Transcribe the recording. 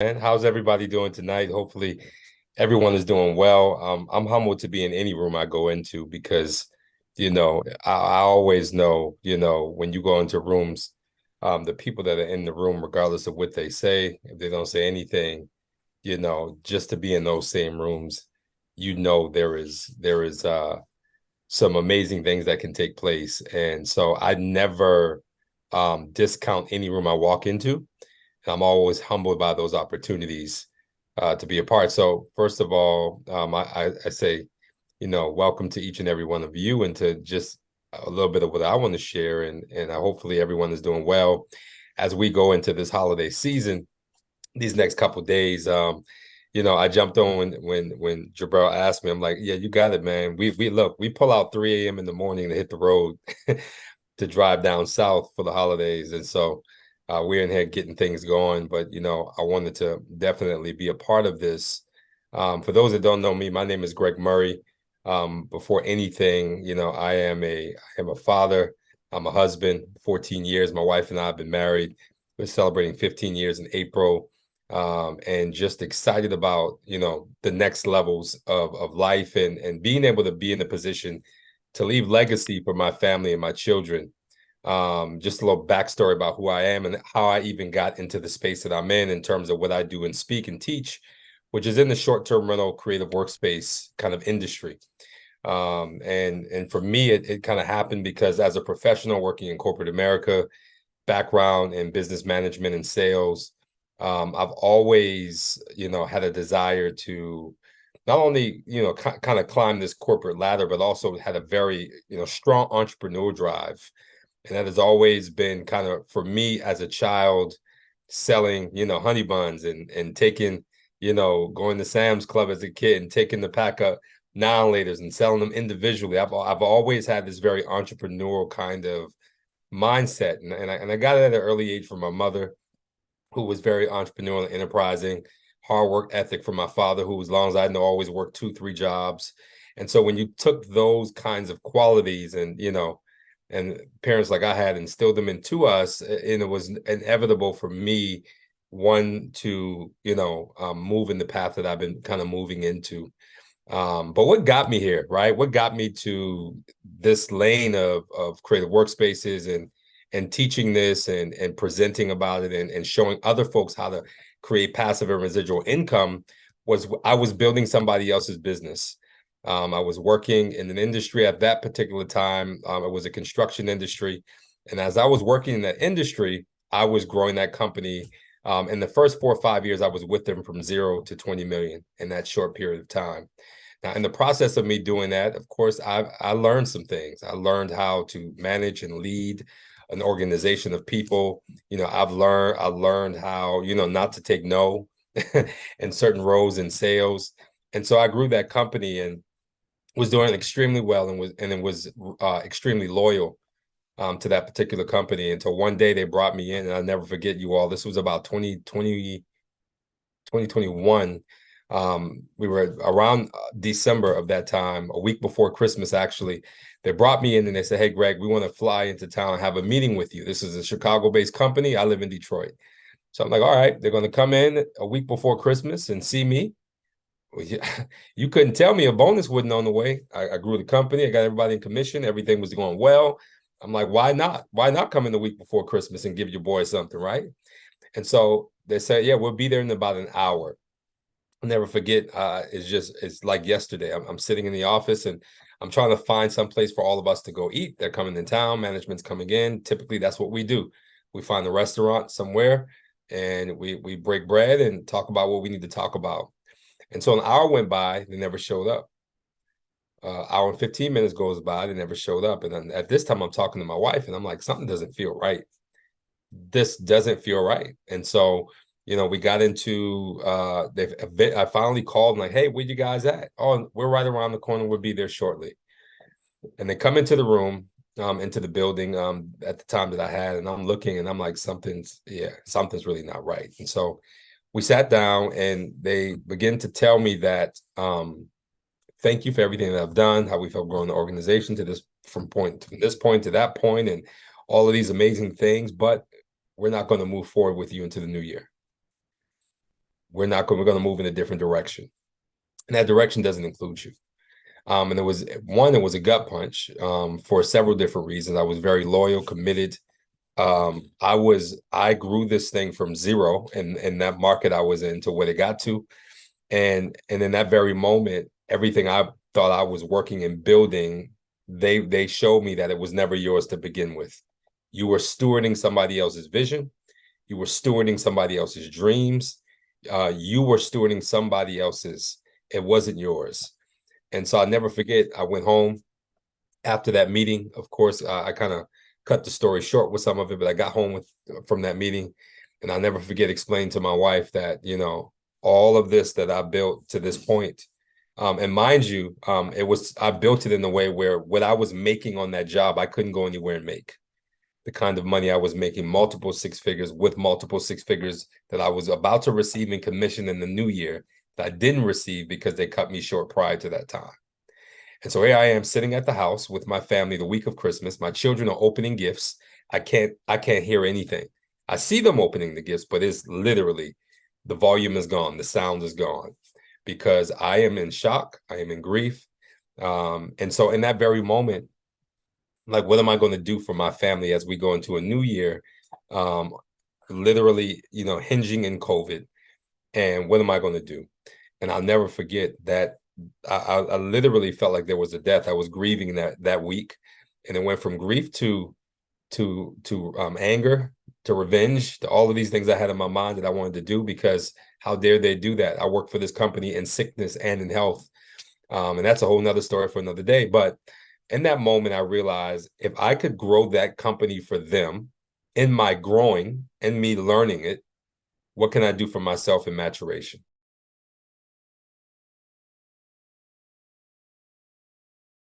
And how's everybody doing tonight? Hopefully, everyone is doing well. I'm humbled to be in any room I go into because, I always know, when you go into rooms, the people that are in the room, regardless of what they say, if they don't say anything, just to be in those same rooms, there is some amazing things that can take place. And so I never discount any room I walk into. I'm always humbled by those opportunities to be a part. So first of all, I say, welcome to each and every one of you, and to just a little bit of what I want to share, and hopefully everyone is doing well as we go into this holiday season. These next couple of days, I jumped on when Jubril asked me. I'm like, yeah, you got it, man. We pull out 3 a.m. in the morning to hit the road to drive down south for the holidays. And so we're in here getting things going. But, I wanted to definitely be a part of this. For those that don't know me, my name is Greg Murray. Before anything, I am a father. I'm a husband, 14 years. My wife and I have been married. We're celebrating 15 years in April. And just excited about, the next levels of life, and being able to be in a position to leave legacy for my family and my children. Just a little backstory about who I am and how I even got into the space that I'm in terms of what I do and speak and teach, which is in the short-term rental creative workspace kind of industry. And for me, it kind of happened because as a professional working in corporate America, background in business management and sales, I've always, had a desire to not only, kind of climb this corporate ladder, but also had a very, strong entrepreneurial drive. And that has always been kind of for me as a child, selling, honey buns and taking, going to Sam's Club as a kid and taking the pack of now laters and selling them individually. I've always had this very entrepreneurial kind of mindset. And I got it at an early age from my mother, who was very entrepreneurial and enterprising, hard work ethic from my father, who, as long as I know, always worked 2, 3 jobs. And so when you took those kinds of qualities and parents like I had instilled them into us, and it was inevitable for me, one, to, move in the path that I've been kind of moving into. But what got me here, right? What got me to this lane of creative workspaces and teaching this and presenting about it and showing other folks how to create passive and residual income was I was building somebody else's business. I was working in an industry at that particular time. It was a construction industry. And as I was working in that industry, I was growing that company. In the first 4 or 5 years, I was with them from 0 to 20 million in that short period of time. Now, in the process of me doing that, of course, I learned some things. I learned how to manage and lead an organization of people. I learned how, not to take no in certain roles in sales. And so I grew that company and was doing extremely well, and was extremely loyal to that particular company until one day they brought me in. And I'll never forget, you all. This was about 2021. We were around December of that time, a week before Christmas, actually. They brought me in and they said, "Hey, Greg, we want to fly into town and have a meeting with you. This is a Chicago-based company. I live in Detroit." So I'm like, all right, they're going to come in a week before Christmas and see me. Well, yeah, you couldn't tell me a bonus wasn't on the way. I grew the company. I got everybody in commission. Everything was going well. I'm like, why not? Why not come in the week before Christmas and give your boy something, right? And so they said, yeah, we'll be there in about an hour. I'll never forget. It's like yesterday. I'm sitting in the office and I'm trying to find some place for all of us to go eat. They're coming in town. Management's coming in. Typically, that's what we do. We find a restaurant somewhere and we break bread and talk about what we need to talk about. And so an hour went by. They never showed up. Hour and 15 minutes goes by. They never showed up. And then at this time, I'm talking to my wife and I'm like, something doesn't feel right. This doesn't feel right. And so, we got into I finally called and like, hey, where you guys at? Oh, we're right around the corner. We'll be there shortly. And they come into the room, into the building at the time that I had, and I'm looking and I'm like, something's really not right. And so we sat down and they begin to tell me that thank you for everything that I've done, how we've helped grow the organization to this from this point to that point, and all of these amazing things, but we're not going to move forward with you into the new year. we're going to move in a different direction. And that direction doesn't include you. And it was a gut punch for several different reasons. I was very loyal, committed. I grew this thing from zero in that market I was in to what it got to. And in that very moment, everything I thought I was working and building, they showed me that it was never yours to begin with. You were stewarding somebody else's vision. You were stewarding somebody else's dreams. You were stewarding somebody else's. It wasn't yours. And so I'll never forget, I went home after that meeting. Of course, I kind of cut the story short with some of it, but I got home from that meeting, and I'll never forget explaining to my wife that, all of this that I built to this point, and mind you, I built it in a way where what I was making on that job, I couldn't go anywhere and make the kind of money I was making, multiple six figures with multiple six figures that I was about to receive in commission in the new year that I didn't receive because they cut me short prior to that time. And so here I am sitting at the house with my family the week of Christmas. My children are opening gifts. I can't hear anything. I see them opening the gifts, but it's literally the volume is gone, the sound is gone, because I am in shock, I am in grief. And so in that very moment, like, what am I going to do for my family as we go into a new year? Literally, hinging in COVID. And what am I going to do? And I'll never forget that I literally felt like there was a death. I was grieving that week, and it went from grief to anger, to revenge, to all of these things I had in my mind that I wanted to do, because how dare they do that? I work for this company in sickness and in health, and that's a whole nother story for another day. But in that moment, I realized if I could grow that company for them, in my growing and me learning it, what can I do for myself in maturation?